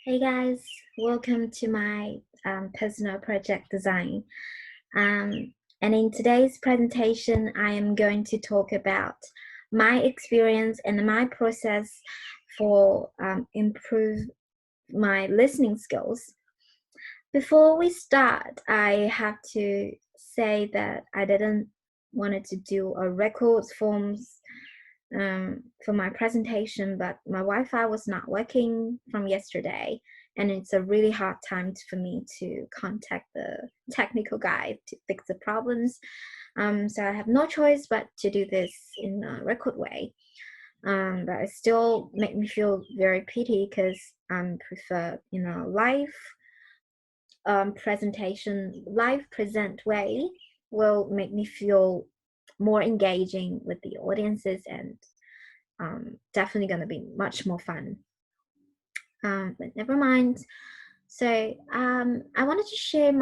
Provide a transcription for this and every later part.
Hey guys, welcome to my personal project design. And in today's presentation, I am going to talk about my experience and my process for improve my listening skills. Before we start, I have to say that I didn't wanted to do a records forms for my presentation, but my Wi-Fi was not working from yesterday, and it's a really hard time for me to contact the technical guy to fix the problems. So I have no choice but to do this in a record way. But it still make me feel very pity because I prefer, live presentation, live present way will make me feel more engaging with the audiences and definitely going to be much more fun. But never mind. So I wanted to share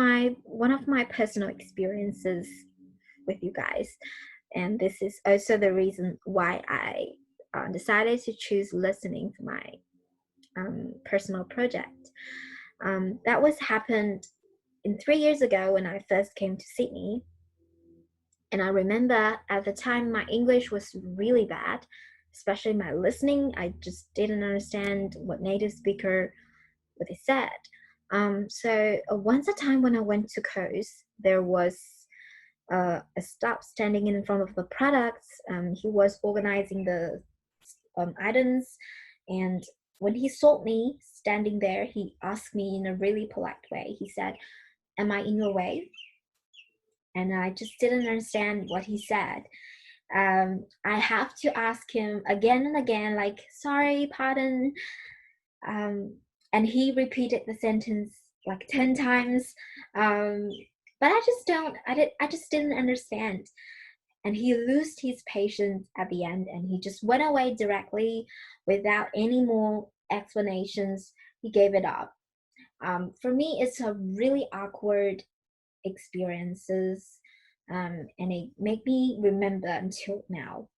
one of my personal experiences with you guys, and this is also the reason why I decided to choose listening for my personal project. That was happened in 3 years ago when I first came to Sydney. And I remember at the time my English was really bad, especially my listening. I just didn't understand what native speaker what they said. So once a time when I went to Coast, there was a staff standing in front of the products. He was organizing the items, and when he saw me standing there, he asked me in a really polite way. He said, "Am I in your way?" And I just didn't understand what he said. I have to ask him again and again, like, "Sorry, pardon." Um, and he repeated the sentence like 10 times. Um, but I just didn't understand. And he lost his patience at the end and he just went away directly without any more explanations. He gave it up. For me, it's a really awkward experiences, and it made me remember until now.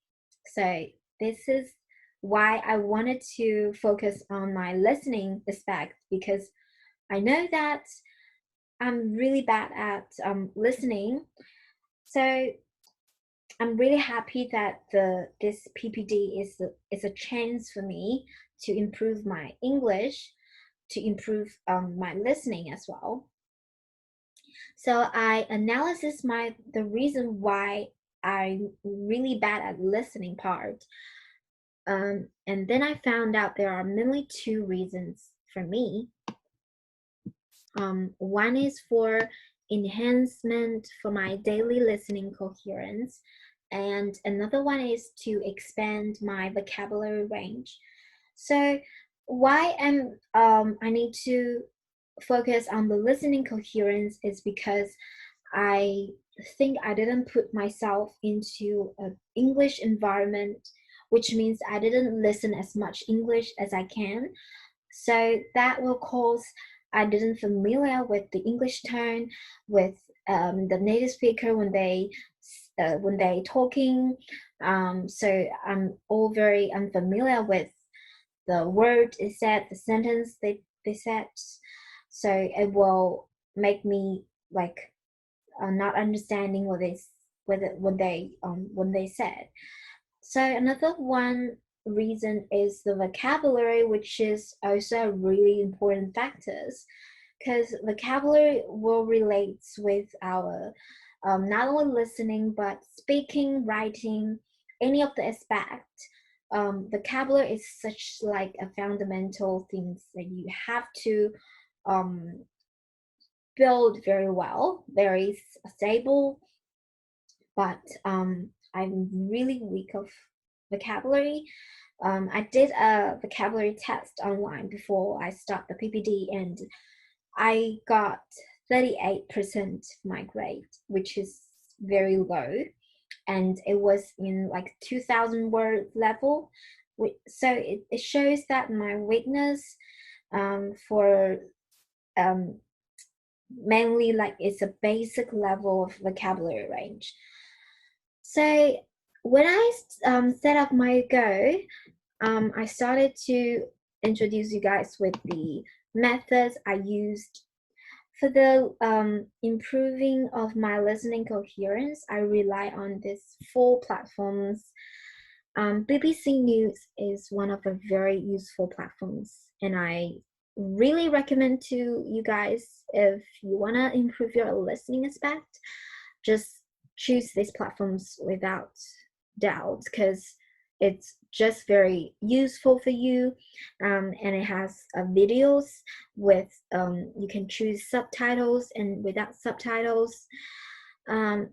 So this is why I wanted to focus on my listening aspect, because I know that I'm really bad at listening. So I'm really happy that this PPD is a chance for me to improve my English, to improve my listening as well. So I analysis the reason why I'm really bad at listening part. And then I found out there are mainly two reasons for me. One is for enhancement for my daily listening coherence, and another one is to expand my vocabulary range. So why I need to focus on the listening coherence is because I think I didn't put myself into an English environment, which means I didn't listen as much English as I can. So that will cause I didn't familiar with the English tone, with the native speaker when they talking. So I'm all very unfamiliar with the word is said, the sentence they said. So it will make me like not understanding when they said. So another one reason is the vocabulary, which is also a really important factors, because vocabulary will relate with our not only listening but speaking, writing, any of the aspect. Vocabulary is such like a fundamental things that you have to um, build very well, very stable. But I'm really weak of vocabulary. I did a vocabulary test online before I start the PPD, and I got 38% my grade, which is very low, and it was in like 2,000 word level. So it shows that my weakness for um, mainly like it's a basic level of vocabulary range. So when I set up my goal, I started to introduce you guys with the methods I used. For the improving of my listening coherence, I rely on these 4 platforms. BBC News is one of the very useful platforms, and I really recommend to you guys, if you want to improve your listening aspect, just choose these platforms without doubt, because it's just very useful for you, and it has videos with you can choose subtitles and without subtitles, and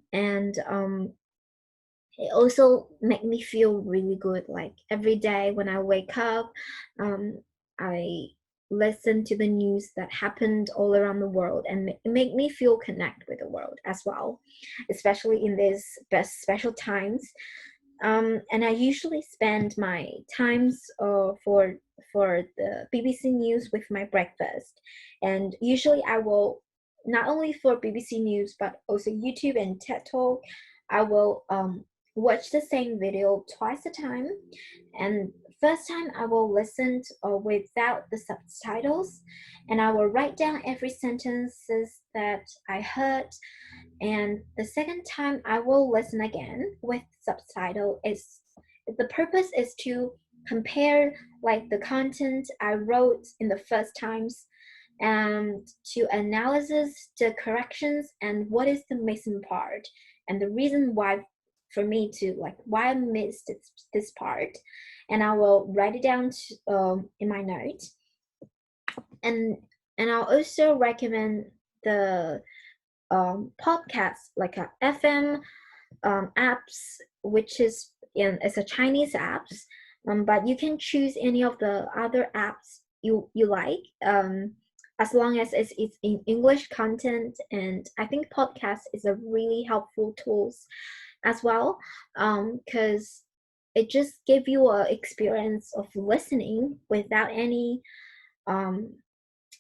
it also make me feel really good. Like every day when I wake up, I listen to the news that happened all around the world, and make me feel connect with the world as well, especially in these best special times. And I usually spend my times for the BBC News with my breakfast, and usually I will, not only for BBC News but also YouTube and TED Talk, I will watch the same video twice a time. And first time I will listen without the subtitles, and I will write down every sentences that I heard, and the second time I will listen again with subtitle. Is the purpose is to compare like the content I wrote in the first times, and to analysis the corrections and what is the missing part, and the reason why for me to like why I missed this part, and I will write it down in my note. and I'll also recommend the podcasts like a FM apps, which is it's a Chinese apps, but you can choose any of the other apps you like, as long as it's in English content. And I think podcast is a really helpful tools as well, because it just give you a experience of listening without any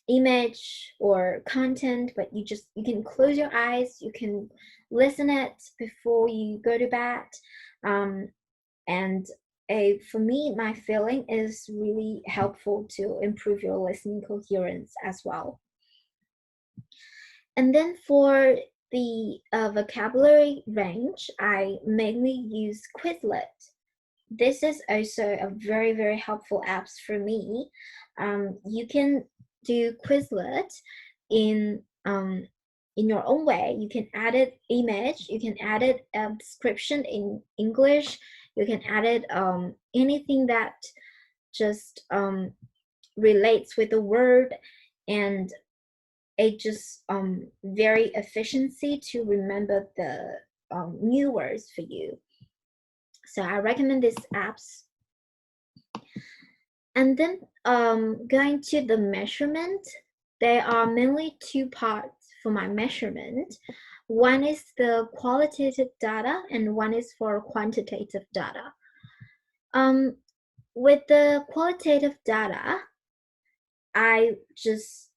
image or content, but you can close your eyes, you can listen it before you go to bed, and for me, my feeling is really helpful to improve your listening coherence as well. And then for the vocabulary range, I mainly use Quizlet. This is also a very, very helpful apps for me. You can do Quizlet in your own way. You can add it image, you can add it a description in English, you can add it anything that just relates with the word, and it just very efficiency to remember the new words for you. So I recommend these apps. And then going to the measurement, there are mainly 2 parts for my measurement. One is the qualitative data and one is for quantitative data. With the qualitative data, I just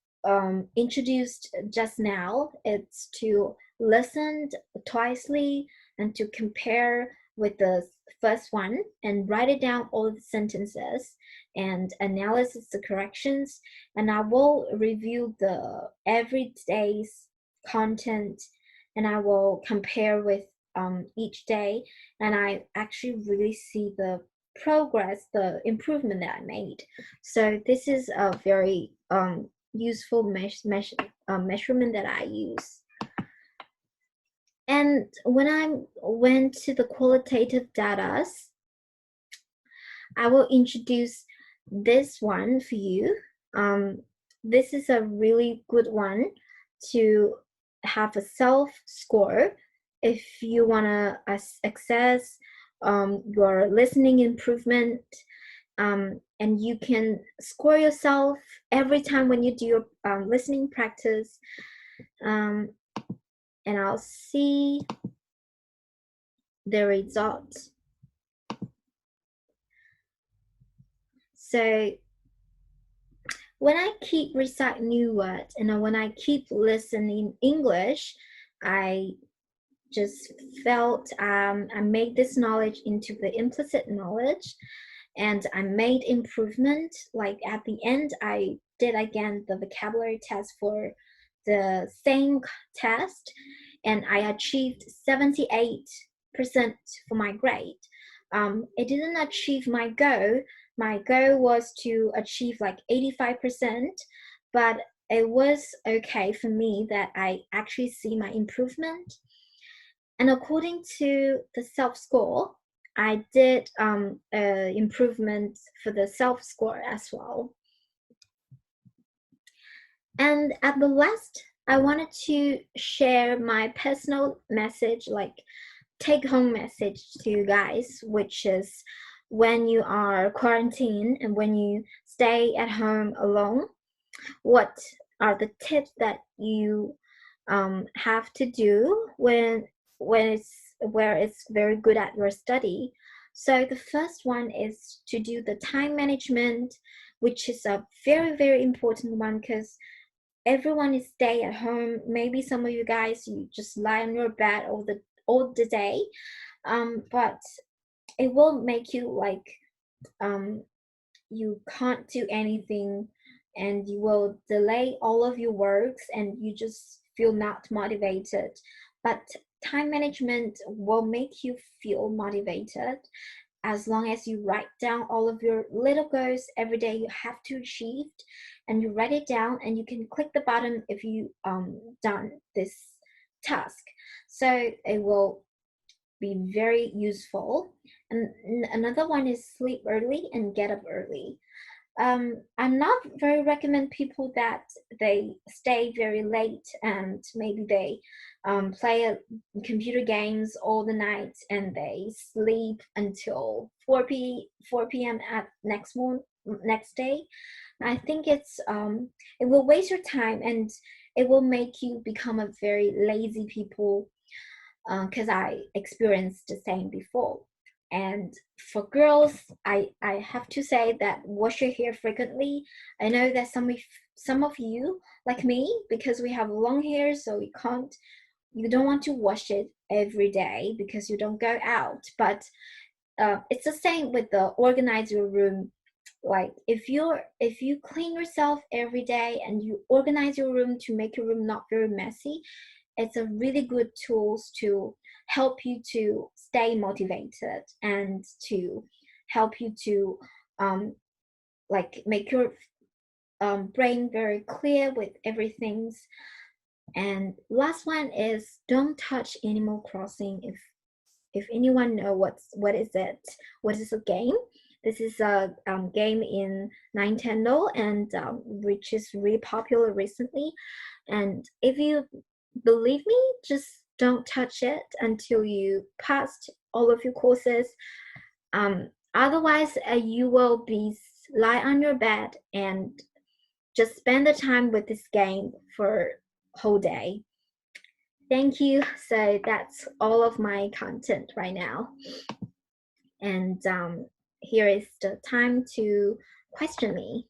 introduced just now, it's to listen twicely and to compare with the first one and write it down all the sentences and analysis the corrections, and I will review the everyday's content, and I will compare with each day, and I actually really see the progress, the improvement that I made. So this is a very useful measurement that I use. And when I went to the qualitative data, I will introduce this one for you. This is a really good one to have a self score if you want to access your listening improvement, and you can score yourself every time when you do your listening practice, and I'll see the results. So when I keep recite new words and when I keep listening English, I just felt I made this knowledge into the implicit knowledge, and I made improvement. Like at the end, I did again the vocabulary test for the same test, and I achieved 78% for my grade. It didn't achieve my goal. My goal was to achieve like 85%, but it was okay for me that I actually see my improvement. And according to the self score, I did improvement for the self score as well. And at the last, I wanted to share my personal message, like take home message to you guys, which is when you are quarantined and when you stay at home alone, what are the tips that you have to do when it's where it's very good at your study. So the first one is to do the time management, which is a very important one because everyone is stay at home. Maybe some of you guys, you just lie on your bed all the day, but it will make you like you can't do anything, and you will delay all of your works and you just feel not motivated. But time management will make you feel motivated as long as you write down all of your little goals every day you have to achieve, and you write it down and you can click the button if you done this task. So it will be very useful. And another one is sleep early and get up early. I'm not very recommend people that they stay very late and maybe they play computer games all the night and they sleep until 4 p.m. at next day. I think it will waste your time and it will make you become a very lazy people, because I experienced the same before. And for girls, I have to say that wash your hair frequently. I know that some of you like me, because we have long hair, so you don't want to wash it every day because you don't go out. But it's the same with the organize your room. Like if you clean yourself every day and you organize your room to make your room not very messy, it's a really good tools to help you to stay motivated and to help you to like make your brain very clear with everything. And last one is don't touch Animal Crossing. If anyone know what is it, what is a game? This is a game in Nintendo, and which is really popular recently. And if you believe me, just don't touch it until you passed all of your courses. Otherwise, you will be lie on your bed and just spend the time with this game for whole day. Thank you. So that's all of my content right now. And here is the time to question me.